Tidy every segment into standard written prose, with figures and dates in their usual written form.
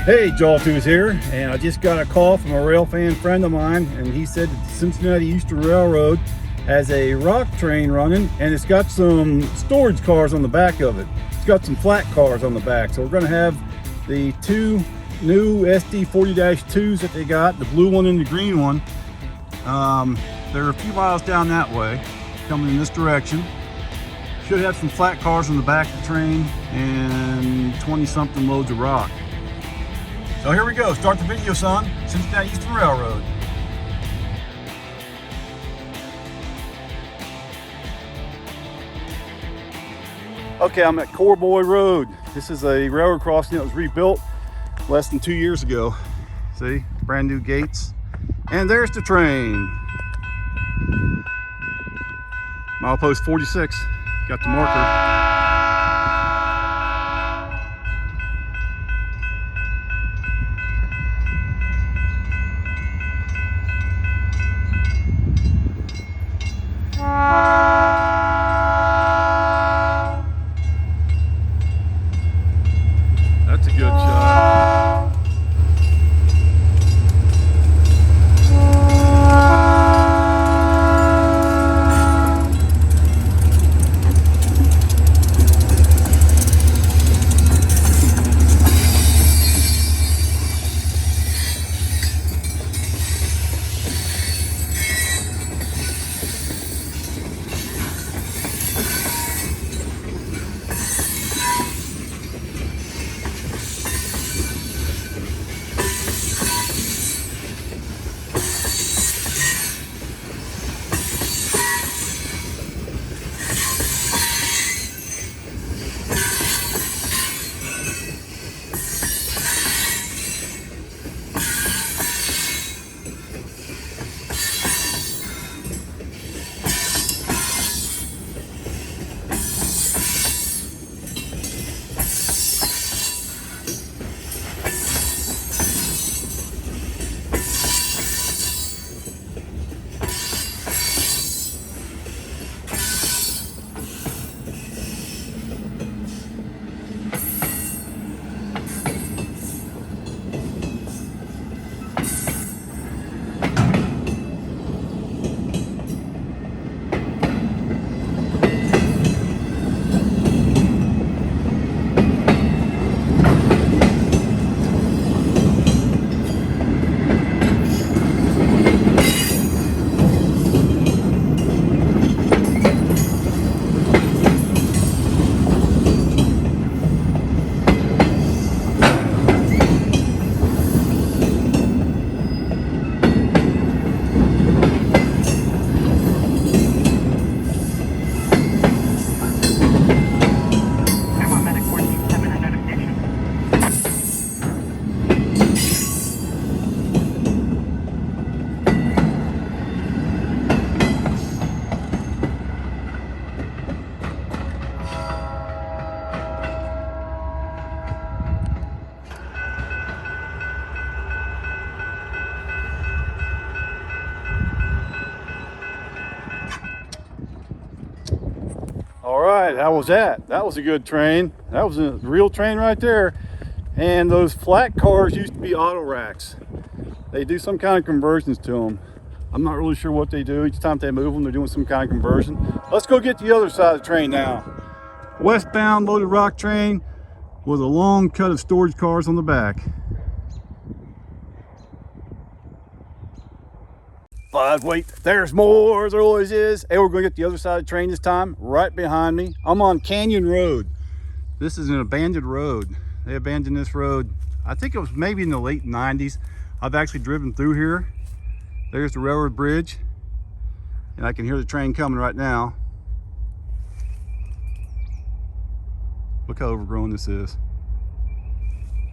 Hey, Jawtooth here, and I just got a call from a rail fan friend of mine, and he said that the Cincinnati Eastern Railroad has a rock train running, and it's got some storage cars on the back of it. It's got some flat cars on the back, so we're going to have the two new SD 40-2s that they got, the blue one and the green one. They're a few miles down that way, coming in this direction. Should have some flat cars on the back of the train and 20-something loads of rock. So here we go, start the video, son. Cincinnati Eastern Railroad. Okay, I'm at Corboy Road. This is a railroad crossing that was rebuilt less than 2 years ago. See, brand new gates. And there's the train. Milepost 46, got the marker. That's a good shot. All right, how was that? That was a good train. That was a real train right there. And those flat cars used to be auto racks. They do some kind of conversions to them. I'm not really sure what they do. Each time they move them, they're doing some kind of conversion. Let's go get the other side of the train now. Westbound loaded rock train with a long cut of storage cars on the back. But wait, there's more, there always is. Hey, we're going to get the other side of the train this time, right behind me. I'm on Canyon Road. This is an abandoned road. They abandoned this road, I think it was maybe in the late 90s. I've actually driven through here. There's the railroad bridge. And I can hear the train coming right now. Look how overgrown this is.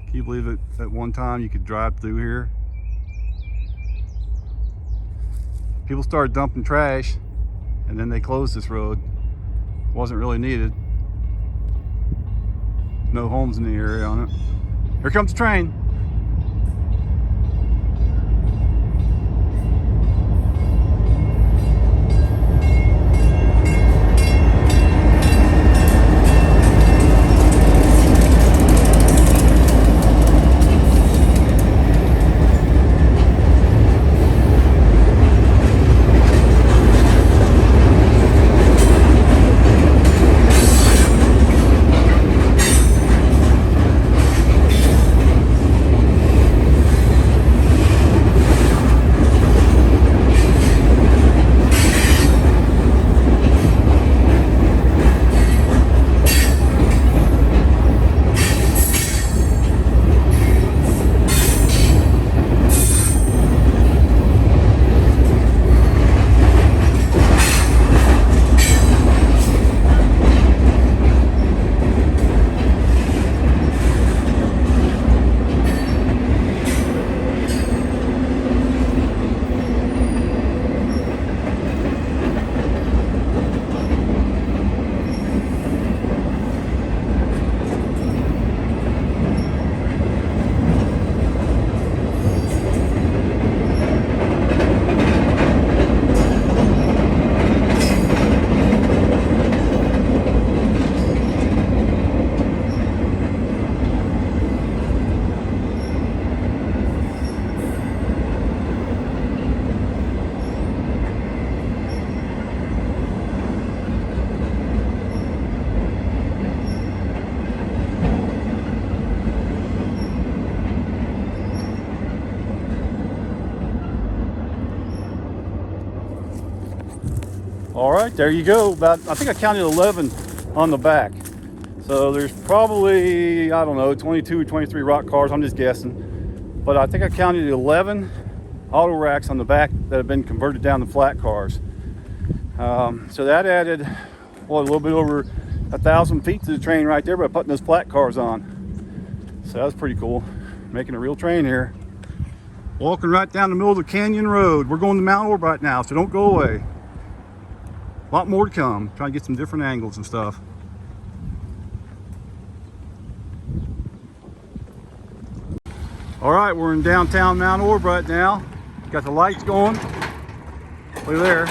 Can you believe it? At one time you could drive through here? People started dumping trash, and then they closed this road. Wasn't really needed. No homes in the area on it. Here comes the train. All right, there you go. About, I think I counted 11 on the back. So there's probably, I don't know, 22 or 23 rock cars. I'm just guessing. But I think I counted 11 auto racks on the back that have been converted down to flat cars. So that added, well, a little bit over 1,000 feet to the train right there by putting those flat cars on. So that was pretty cool. Making a real train here. Walking right down the middle of the canyon road. We're going to Mount Orab right now, so don't go away. A lot more to come. Trying to get some different angles and stuff. All right, we're in downtown Mount Orab right now. Got the lights going. Look there.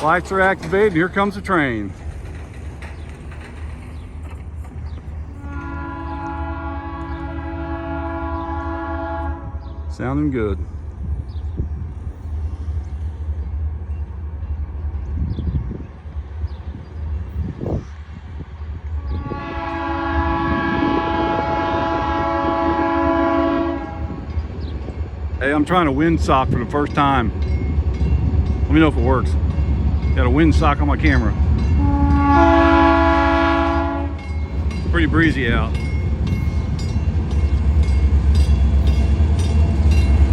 Lights are activated. Here comes the train. Sounding good. Hey, I'm trying a windsock for the first time. Let me know if it works. Got a windsock on my camera. It's pretty breezy out.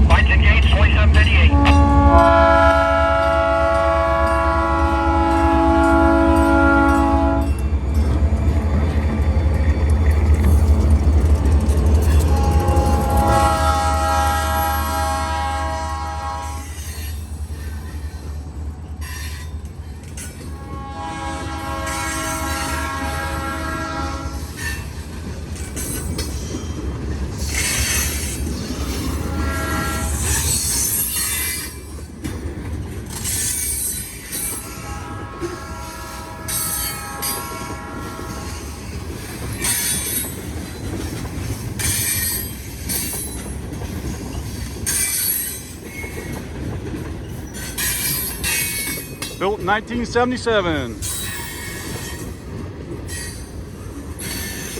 Lights engaged, 2758. Built in 1977.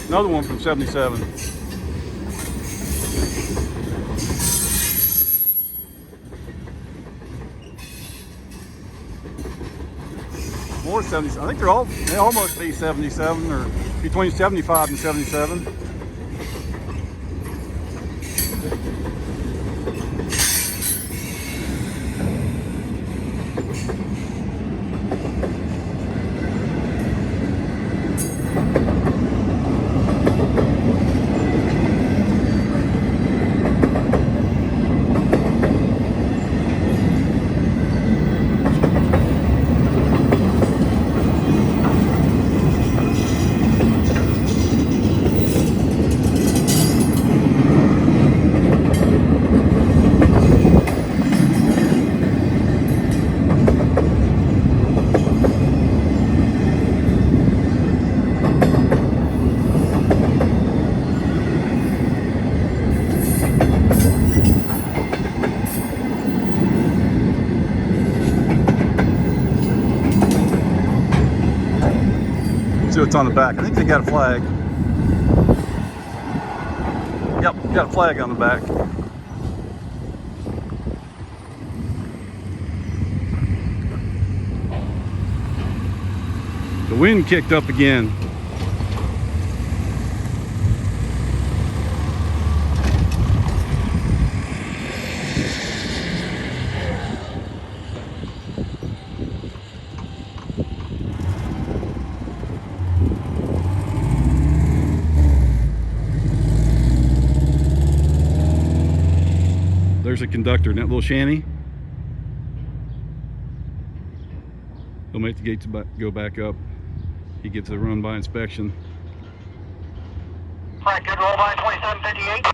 Another one from 77. More 70. I think they almost be 77 or between 75 and 77. See what's on the back. I think they got a flag. Yep, got a flag on the back. The wind kicked up again. There's a conductor in that little shanty. He'll make the gates go back up. He gets a run by inspection. All right, good roll by 2758.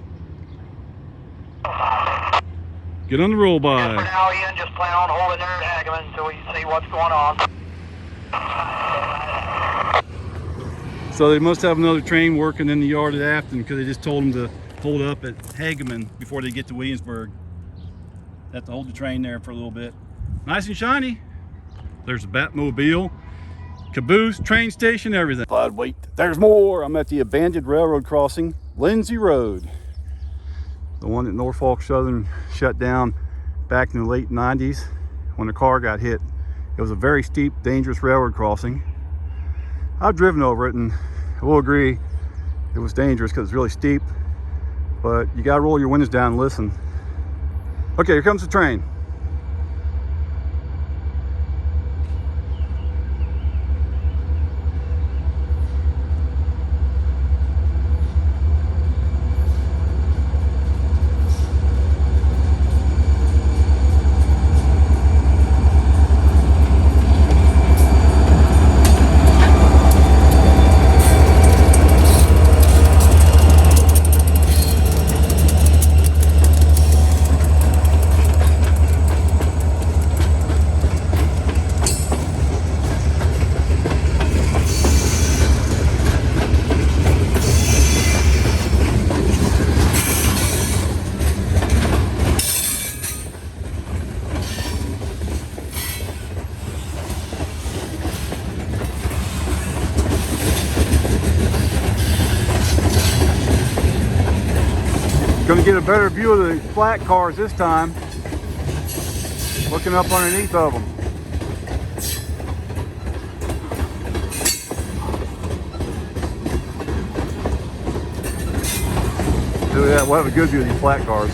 Get on the roll by. For now, Ian, just plan on holding there at Hageman until we see what's going on. So they must have another train working in the yard at Afton because they just told them to hold up at Hageman before they get to Williamsburg. Have to hold the train there for a little bit. Nice and shiny. There's a Batmobile, caboose, train station, everything. But wait, there's more. I'm at the abandoned railroad crossing, Lindsay Road. The one that Norfolk Southern shut down back in the late 90s when a car got hit It was a very steep, dangerous railroad crossing. I've driven over it, and I will agree it was dangerous because it's really steep, but you gotta roll your windows down and listen. Okay, here comes the train. Going to get a better view of the flat cars this time, looking up underneath of them. Look at that, we'll have a good view of these flat cars.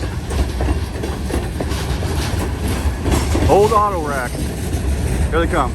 Old auto rack. Here they come.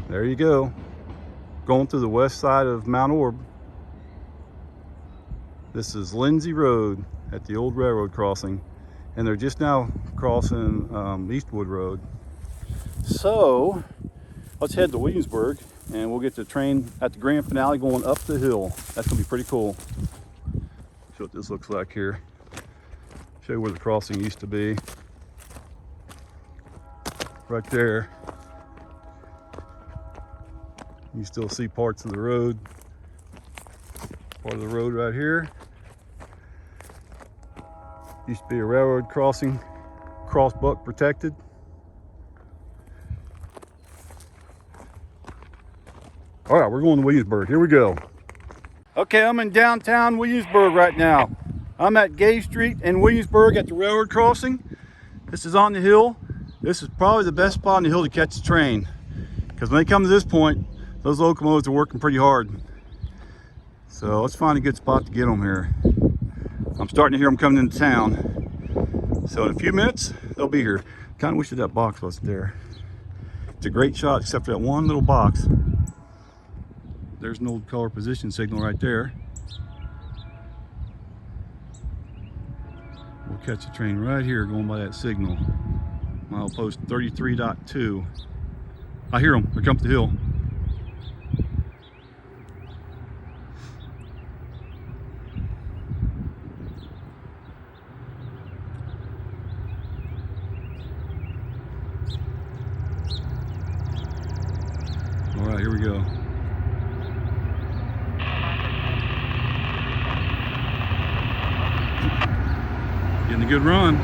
There you go, going through the west side of Mount Orab. This is Lindsay Road at the old railroad crossing, and they're just now crossing Eastwood Road. So let's head to Williamsburg, and we'll get the train at the grand finale going up the hill. That's gonna be pretty cool. Show what this looks like here. Show you where the crossing used to be. Right there. You still see parts of the road. Part of the road right here. Used to be a railroad crossing, crossbuck protected. All right, we're going to Williamsburg. Here we go. Okay, I'm in downtown Williamsburg right now. I'm at Gay Street in Williamsburg at the railroad crossing. This is on the hill. This is probably the best spot on the hill to catch the train, because when they come to this point, those locomotives are working pretty hard. So let's find a good spot to get them here. I'm starting to hear them coming into town. So in a few minutes, they'll be here. Kind of wish that box wasn't there. It's a great shot except for that one little box. There's an old color position signal right there. We'll catch a train right here going by that signal. Milepost 33.2. I hear them. They're coming up the hill. All right, here we go. Getting a good run.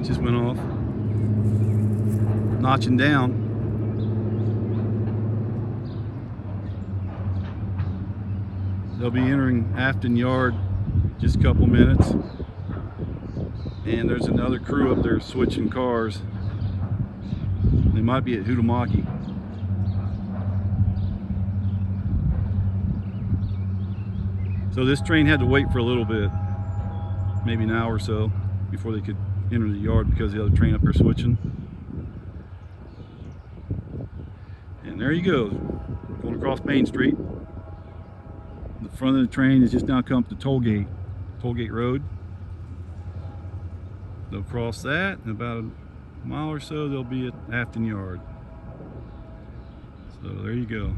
that just went off. Notching down. They'll be entering Afton Yard just a couple minutes. And there's another crew up there switching cars. They might be at Hutamaki. So this train had to wait for a little bit, maybe an hour or so, before they could enter the yard because the other train up there switching. And there he goes, going across Main Street. The front of the train has just now come to Tollgate Road. They'll cross that in about a mile or so. They'll be at Afton Yard. So there you go.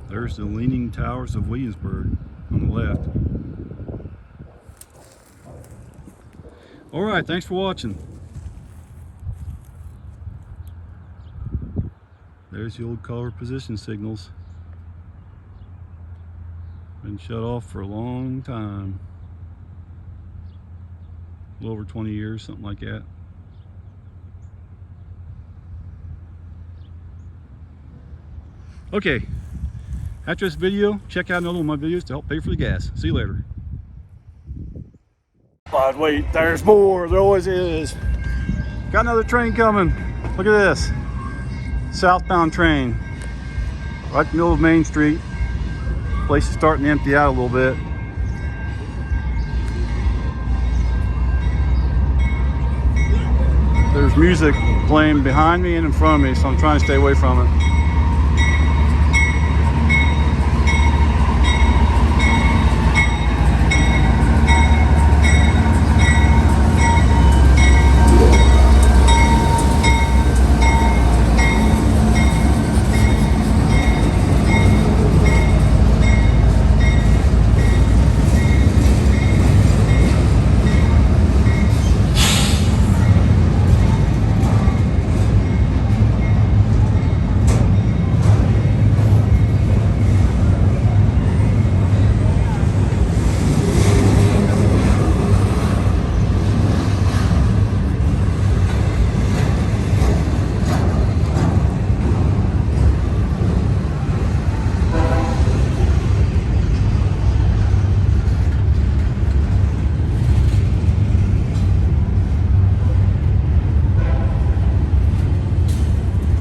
There's the Leaning Towers of Williamsburg on the left. All right, thanks for watching. There's the old color position signals. Been shut off for a long time. A little over 20 years, something like that. Okay, after this video, check out another one of my videos to help pay for the gas. See you later. But wait, there's more. There always is. Got another train coming. Look at this. Southbound train. Right in the middle of Main Street. Place is starting to empty out a little bit. There's music playing behind me and in front of me, so I'm trying to stay away from it.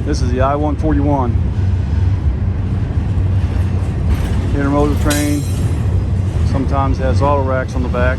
This is the I-141 intermodal train. Sometimes has auto racks on the back.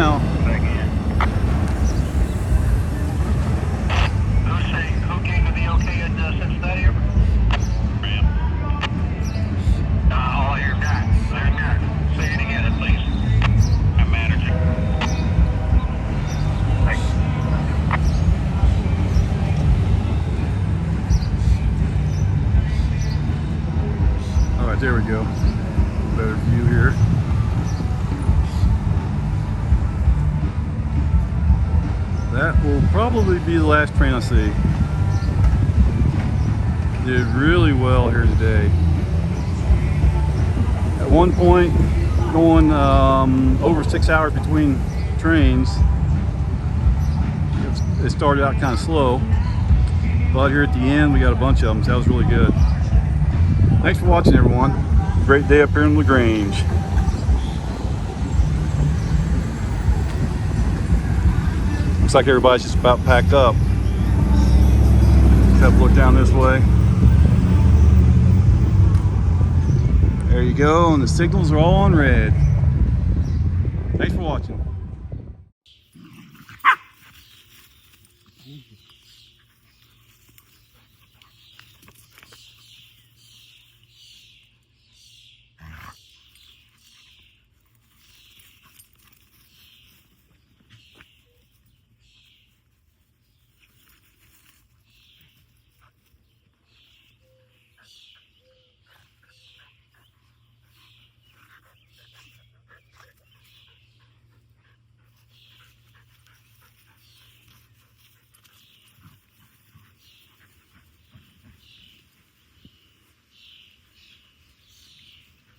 now. Who came to the OK in Cincinnati? All I hear that. They're there. Say it again, please. I'm managing. Thanks. All right, there we go. Better view here. That will probably be the last train I see. Did really well here today. At one point, going over 6 hours between trains, it started out kind of slow, but here at the end we got a bunch of them, so that was really good. Thanks for watching, everyone. Great day up here in LaGrange. Looks like everybody's just about packed up. Have a look down this way. There you go, and the signals are all on red. Thanks for watching.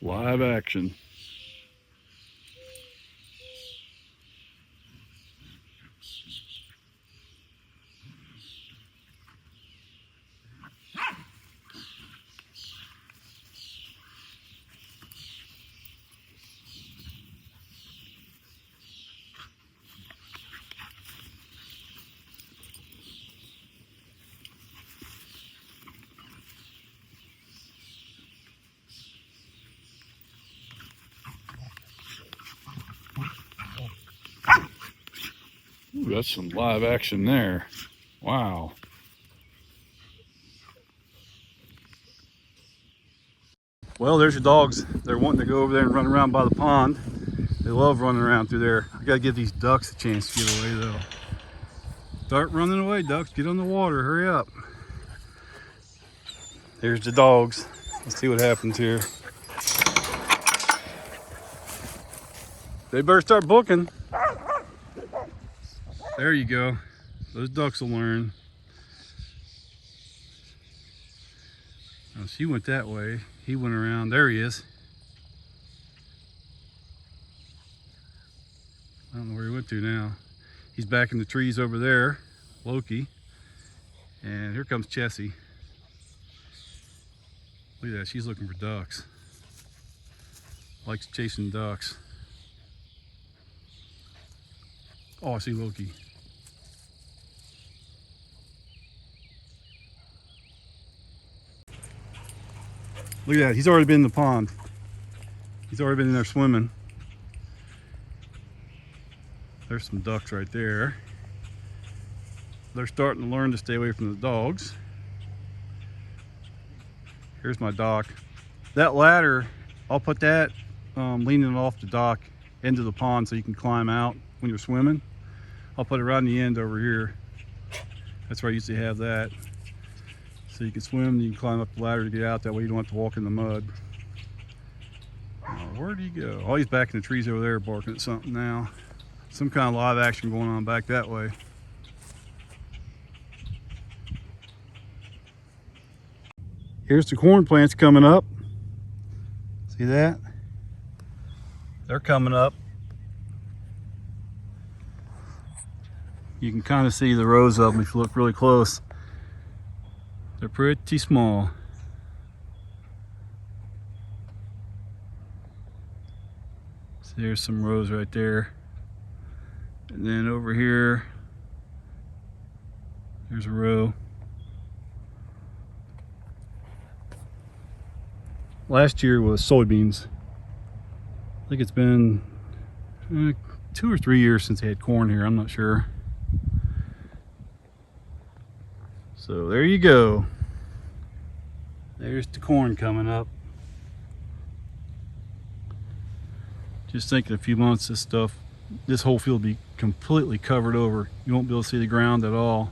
Live action. Ooh, that's some live action there. Wow. Well, there's your dogs. They're wanting to go over there and run around by the pond. They love running around through there. I gotta give these ducks a chance to get away though. Start running away, ducks. Get on the water. Hurry up. There's the dogs. Let's see what happens here. They better start booking. There you go. Those ducks will learn. Oh, she went that way. He went around. There he is. I don't know where he went to now. He's back in the trees over there, Loki. And here comes Chessie. Look at that, she's looking for ducks. Likes chasing ducks. Oh, I see Loki. Look at that, he's already been in the pond. He's already been in there swimming. There's some ducks right there. They're starting to learn to stay away from the dogs. Here's my dock. That ladder, I'll put that leaning off the dock into the pond so you can climb out when you're swimming. I'll put it right on the end over here. That's where I usually have that. So you can swim and you can climb up the ladder to get out. That way you don't have to walk in the mud. Where'd he go? Oh, he's back in the trees over there barking at something now. Some kind of live action going on back that way. Here's the corn plants coming up. See that? They're coming up. You can kind of see the rows of them if you look really close. They're pretty small. So there's some rows right there. And then over here, there's a row. Last year was soybeans. I think it's been 2 or 3 years since they had corn here, I'm not sure. So there you go. There's the corn coming up. Just think in a few months this whole field will be completely covered over. You won't be able to see the ground at all.